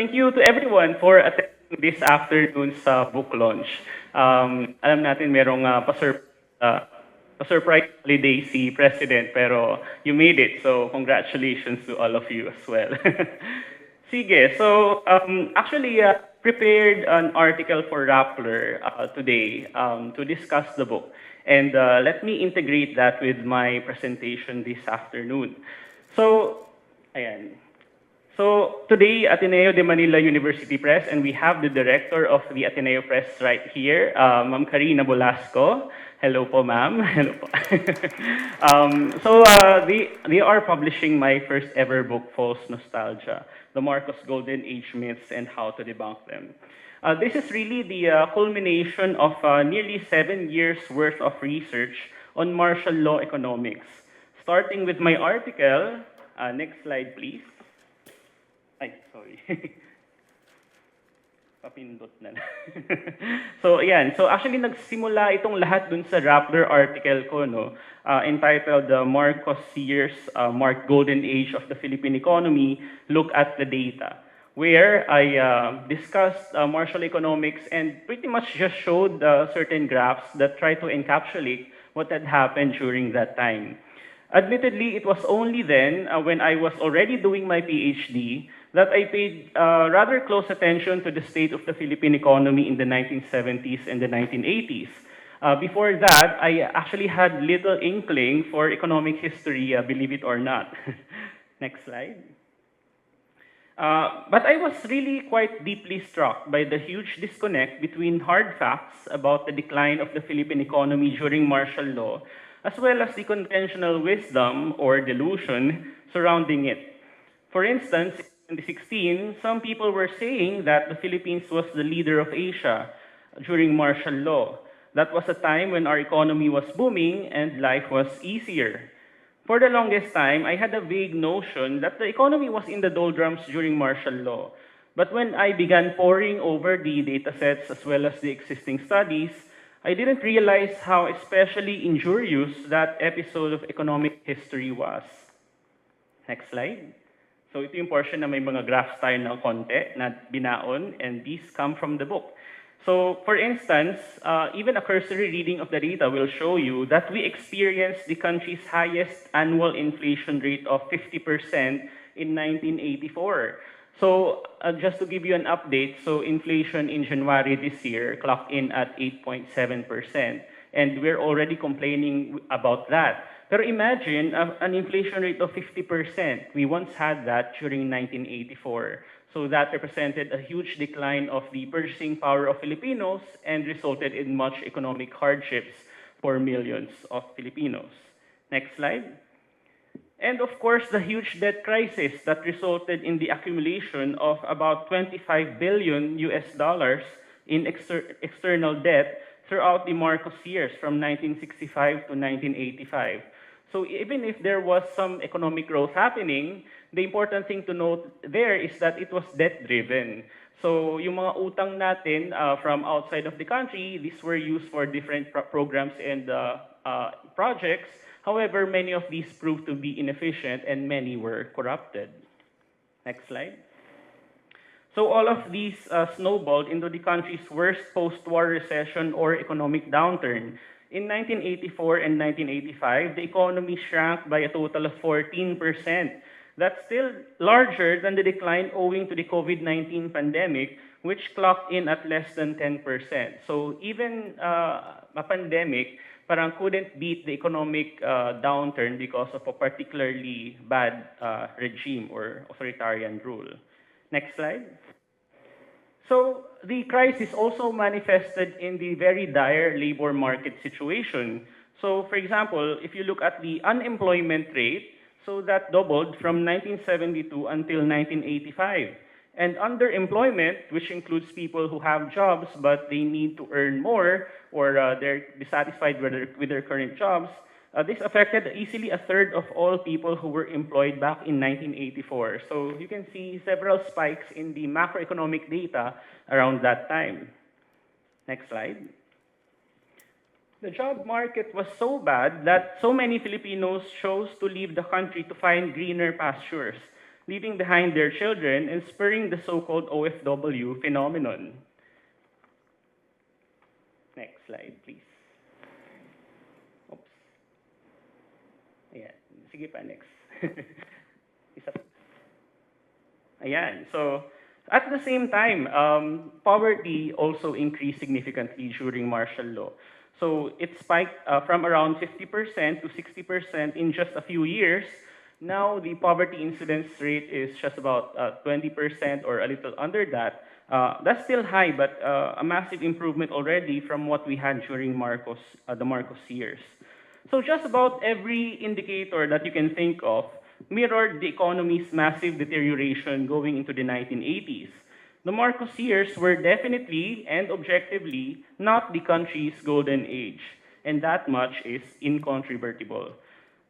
thank you to everyone for attending this afternoon's book launch. Alam natin merong pa-surprise holiday si President, pero you made it, so congratulations to all of you as well. Sige, so actually prepared an article for Rappler today to discuss the book. And let me integrate that with my presentation this afternoon. So, ayan. So today, Ateneo de Manila University Press, and we have the director of the Ateneo Press right here, Ma'am Karina Bolasco. Hello po, ma'am. Hello po. They are publishing my first ever book, False Nostalgia, The Marcos Golden Age Myths and How to Debunk Them. This is really the culmination of nearly 7 years worth of research on martial law economics. Starting with my article, next slide please. Ay, sorry. Papindot na. So, ayan. So, actually, nagsimula itong lahat dun sa Rappler article ko, no? Entitled Marcos Years, Mark Golden Age of the Philippine Economy, Look at the Data, where I discussed martial economics and pretty much just showed certain graphs that try to encapsulate what had happened during that time. Admittedly, it was only then, when I was already doing my PhD, that I paid rather close attention to the state of the Philippine economy in the 1970s and the 1980s. Before that, I actually had little inkling for economic history, believe it or not. Next slide. But I was really quite deeply struck by the huge disconnect between hard facts about the decline of the Philippine economy during martial law, as well as the conventional wisdom or delusion surrounding it. For instance, in 2016, some people were saying that the Philippines was the leader of Asia during martial law. That was a time when our economy was booming and life was easier. For the longest time, I had a vague notion that the economy was in the doldrums during martial law. But when I began poring over the datasets as well as the existing studies, I didn't realize how especially injurious that episode of economic history was. Next slide. So ito yung portion na may mga graphs tayo ng konti na binaon, and these come from the book. So for instance, even a cursory reading of the data will show you that we experienced the country's highest annual inflation rate of 50% in 1984. So just to give you an update, so inflation in January this year clocked in at 8.7%, and we're already complaining about that. Pero imagine an inflation rate of 50%. We once had that during 1984. So that represented a huge decline of the purchasing power of Filipinos and resulted in much economic hardships for millions of Filipinos. Next slide. And of course, the huge debt crisis that resulted in the accumulation of about 25 billion US dollars in external debt throughout the Marcos years from 1965 to 1985. So even if there was some economic growth happening, the important thing to note there is that it was debt-driven. So yung mga utang natin from outside of the country, these were used for different programs and projects. However, many of these proved to be inefficient and many were corrupted. Next slide. So all of these snowballed into the country's worst post-war recession or economic downturn. In 1984 and 1985, the economy shrank by a total of 14%. That's still larger than the decline owing to the COVID-19 pandemic, which clocked in at less than 10%. So even a pandemic parang couldn't beat the economic downturn because of a particularly bad regime or authoritarian rule. Next slide. So the crisis also manifested in the very dire labor market situation. So for example, if you look at the unemployment rate, so that doubled from 1972 until 1985. And underemployment, which includes people who have jobs but they need to earn more or they're dissatisfied with their current jobs, this affected easily a third of all people who were employed back in 1984. So you can see several spikes in the macroeconomic data around that time. Next slide. The job market was so bad that so many Filipinos chose to leave the country to find greener pastures. leaving behind their children and spurring the so-called OFW phenomenon. Next slide, please. Oops. Ayan. Sige pa, next. Isa pa. Ayan. So, at the same time, poverty also increased significantly during martial law. So it spiked from around 50% to 60% in just a few years. Now the poverty incidence rate is just about 20% or a little under that. That's still high, but a massive improvement already from what we had during the Marcos years. So just about every indicator that you can think of mirrored the economy's massive deterioration going into the 1980s. The Marcos years were definitely and objectively not the country's golden age, and that much is incontrovertible.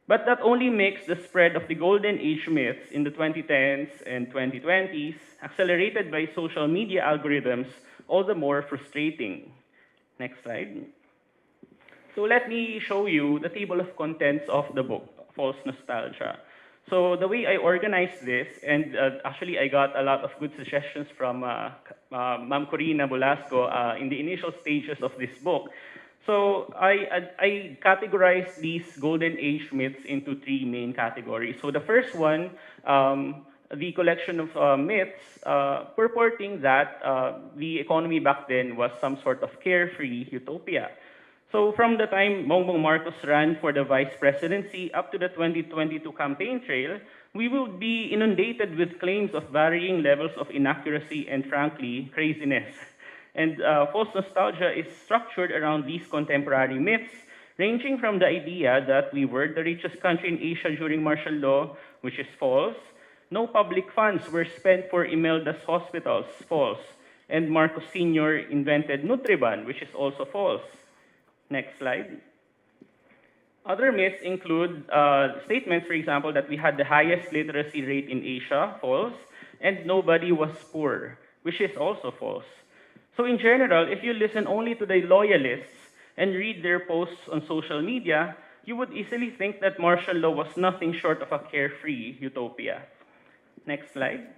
But that only makes the spread of the golden age myths in the 2010s and 2020s, accelerated by social media algorithms, all the more frustrating. Next slide. So let me show you the table of contents of the book, False Nostalgia. So the way I organized this, and actually I got a lot of good suggestions from Ma'am Corina Bolasco in the initial stages of this book. So I categorized these golden age myths into three main categories. So the first one, the collection of myths purporting that the economy back then was some sort of carefree utopia. So from the time Bongbong Marcos ran for the vice presidency up to the 2022 campaign trail, we will be inundated with claims of varying levels of inaccuracy and, frankly, craziness. And false nostalgia is structured around these contemporary myths, ranging from the idea that we were the richest country in Asia during martial law, which is false. No public funds were spent for Imelda's hospitals, false. And Marcos Sr. invented Nutriban, which is also false. Next slide. Other myths include statements, for example, that we had the highest literacy rate in Asia, false, and nobody was poor, which is also false. So in general, if you listen only to the loyalists and read their posts on social media, you would easily think that martial law was nothing short of a carefree utopia. Next slide.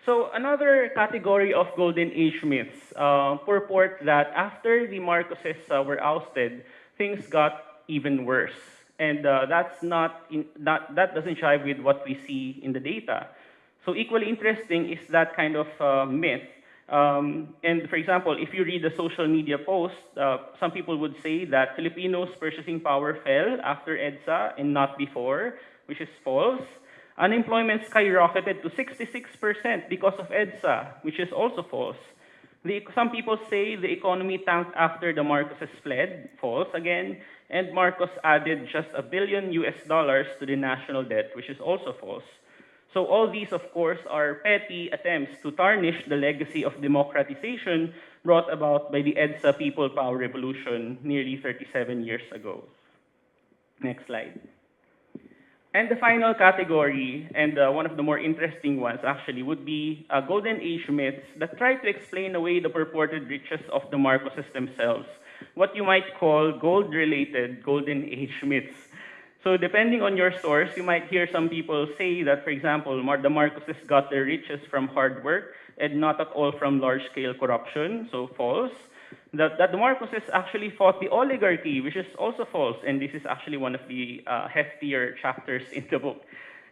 So another category of golden age myths purport that after the Marcoses were ousted, things got even worse, and that doesn't jive with what we see in the data. So equally interesting is that kind of myth. And for example, if you read the social media post, some people would say that Filipinos' purchasing power fell after EDSA and not before, which is false. Unemployment skyrocketed to 66% because of EDSA, which is also false. Some people say the economy tanked after the Marcoses fled, false again, and Marcos added just $1 billion to the national debt, which is also false. So all these, of course, are petty attempts to tarnish the legacy of democratization brought about by the EDSA People Power Revolution nearly 37 years ago. Next slide. And the final category, and one of the more interesting ones actually, would be golden age myths that try to explain away the purported riches of the Marcoses themselves, what you might call gold-related golden age myths. So depending on your source, you might hear some people say that, for example, the Marcoses got their riches from hard work and not at all from large-scale corruption, so false. That the Marcoses actually fought the oligarchy, which is also false, and this is actually one of the heftier chapters in the book.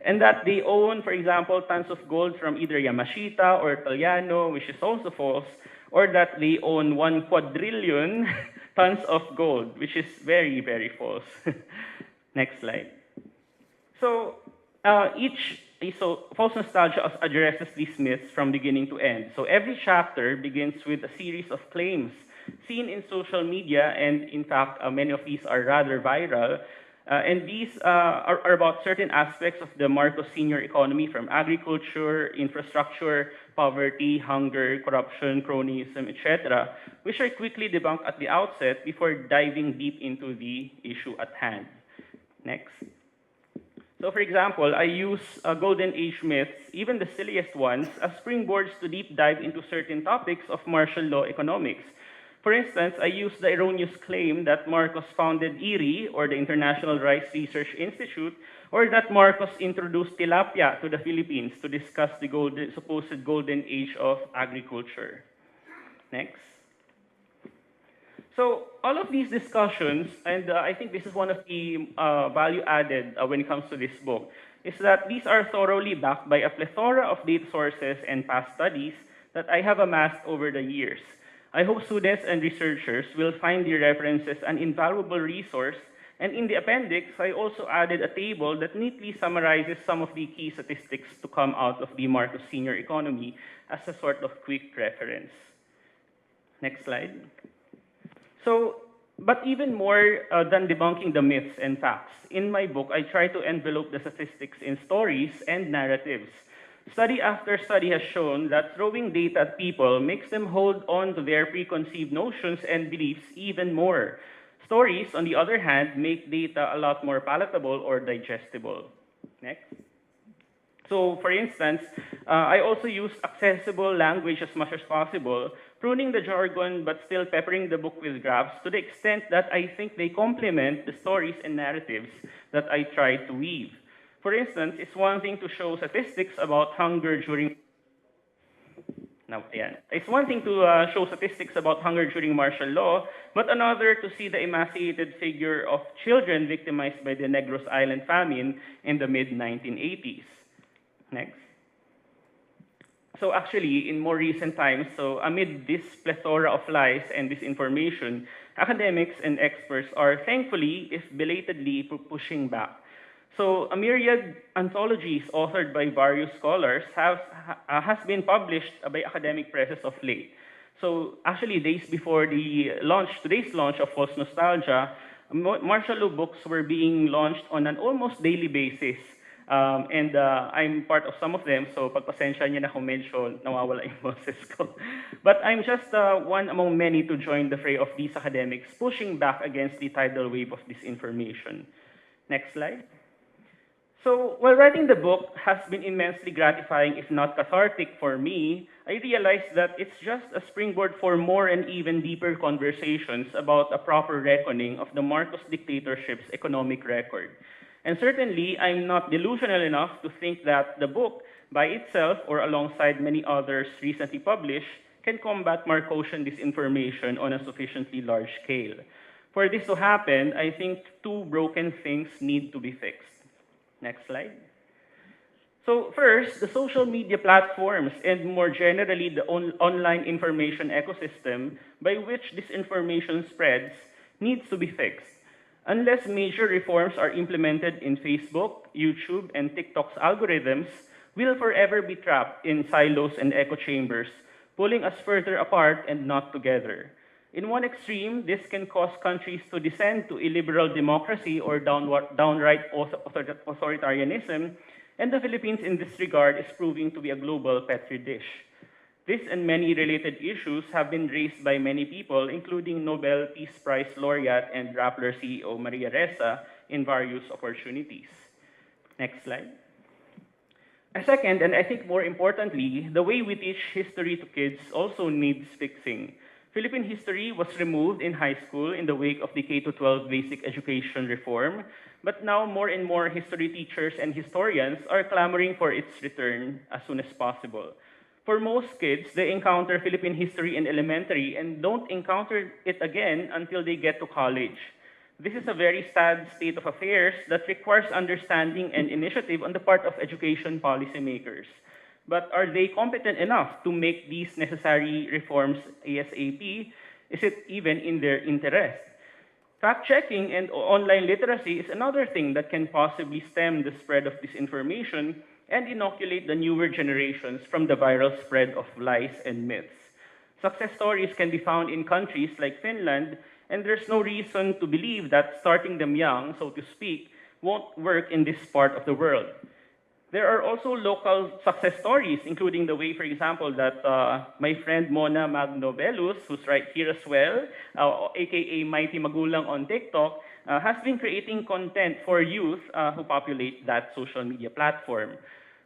And that they own, for example, tons of gold from either Yamashita or Italiano, which is also false, or that they own 1 quadrillion tons of gold, which is very, very false. Next slide. So false nostalgia addresses these myths from beginning to end. So every chapter begins with a series of claims seen in social media, and in fact, many of these are rather viral. And these are about certain aspects of the Marcos Sr. economy, from agriculture, infrastructure, poverty, hunger, corruption, cronyism, etc., which are quickly debunked at the outset before diving deep into the issue at hand. Next. So for example, I use golden age myths, even the silliest ones, as springboards to deep dive into certain topics of martial law economics. For instance, I use the erroneous claim that Marcos founded IRI, or the International Rice Research Institute, or that Marcos introduced tilapia to the Philippines to discuss the supposed golden age of agriculture. Next. So all of these discussions, and I think this is one of the value added when it comes to this book, is that these are thoroughly backed by a plethora of data sources and past studies that I have amassed over the years. I hope students and researchers will find the references an invaluable resource, and in the appendix, I also added a table that neatly summarizes some of the key statistics to come out of the Marcos Senior economy as a sort of quick reference. Next slide. So, but even more than debunking the myths and facts, in my book, I try to envelope the statistics in stories and narratives. Study after study has shown that throwing data at people makes them hold on to their preconceived notions and beliefs even more. Stories, on the other hand, make data a lot more palatable or digestible. Next. So, for instance, I also use accessible language as much as possible, pruning the jargon but still peppering the book with graphs to the extent that I think they complement the stories and narratives that I try to weave. For instance, it's one thing to show statistics about hunger during It's one thing to show statistics about hunger during martial law, but another to see the emaciated figure of children victimized by the Negros Island famine in the mid-1980s. Next. So actually, in more recent times, so amid this plethora of lies and disinformation, academics and experts are thankfully, if belatedly, pushing back. So a myriad anthologies authored by various scholars has been published by academic presses of late. So actually, days before today's launch of False Nostalgia, martial law books were being launched on an almost daily basis. And I'm part of some of them, so pagpasensya niyo na kung medyo nawawala yung boses ko. But I'm just one among many to join the fray of these academics pushing back against the tidal wave of disinformation. Next slide. So while writing the book has been immensely gratifying, if not cathartic for me, I realized that it's just a springboard for more and even deeper conversations about a proper reckoning of the Marcos dictatorship's economic record. And certainly, I'm not delusional enough to think that the book, by itself or alongside many others recently published, can combat Marcosian disinformation on a sufficiently large scale. For this to happen, I think two broken things need to be fixed. Next slide. So first, the social media platforms and more generally the online information ecosystem by which disinformation spreads needs to be fixed. Unless major reforms are implemented in Facebook, YouTube, and TikTok's algorithms, we'll forever be trapped in silos and echo chambers, pulling us further apart and not together. In one extreme, this can cause countries to descend to illiberal democracy or downright authoritarianism, and the Philippines in this regard is proving to be a global petri dish. This and many related issues have been raised by many people, including Nobel Peace Prize laureate and Rappler CEO Maria Ressa in various opportunities. Next slide. A second, and I think more importantly, the way we teach history to kids also needs fixing. Philippine history was removed in high school in the wake of the K-12 basic education reform, but now more and more history teachers and historians are clamoring for its return as soon as possible. For most kids, they encounter Philippine history in elementary and don't encounter it again until they get to college. This is a very sad state of affairs that requires understanding and initiative on the part of education policymakers. But are they competent enough to make these necessary reforms ASAP? Is it even in their interest? Fact-checking and online literacy is another thing that can possibly stem the spread of disinformation and inoculate the newer generations from the viral spread of lies and myths. Success stories can be found in countries like Finland, and there's no reason to believe that starting them young, so to speak, won't work in this part of the world. There are also local success stories, including the way, for example, that my friend Mona Magnovelus, who's right here as well, aka Mighty Magulang on TikTok, has been creating content for youth who populate that social media platform.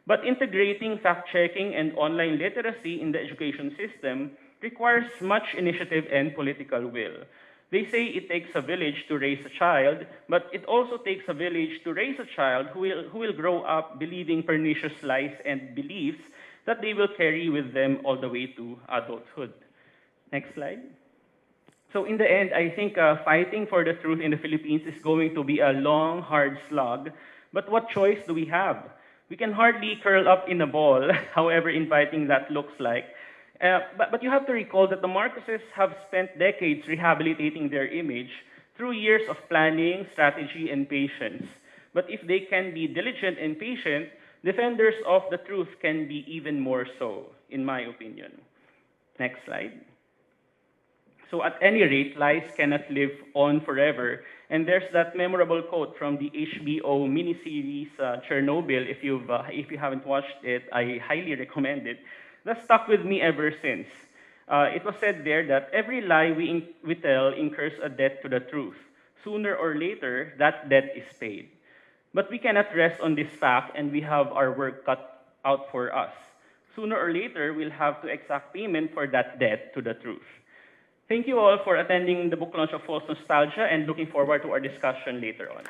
But integrating fact-checking and online literacy in the education system requires much initiative and political will. They say it takes a village to raise a child, but it also takes a village to raise a child who will grow up believing pernicious lies and beliefs that they will carry with them all the way to adulthood. Next slide. So in the end, I think fighting for the truth in the Philippines is going to be a long, hard slog. But what choice do we have? We can hardly curl up in a ball, however inviting that looks like. But you have to recall that the Marcoses have spent decades rehabilitating their image through years of planning, strategy, and patience. But if they can be diligent and patient, defenders of the truth can be even more so, in my opinion. Next slide. So at any rate, lies cannot live on forever. And there's that memorable quote from the HBO miniseries Chernobyl. If you haven't watched it, I highly recommend it. That stuck with me ever since. It was said there that every lie we tell incurs a debt to the truth. Sooner or later, that debt is paid. But we cannot rest on this fact, and we have our work cut out for us. Sooner or later, we'll have to exact payment for that debt to the truth. Thank you all for attending the book launch of False Nostalgia and looking forward to our discussion later on.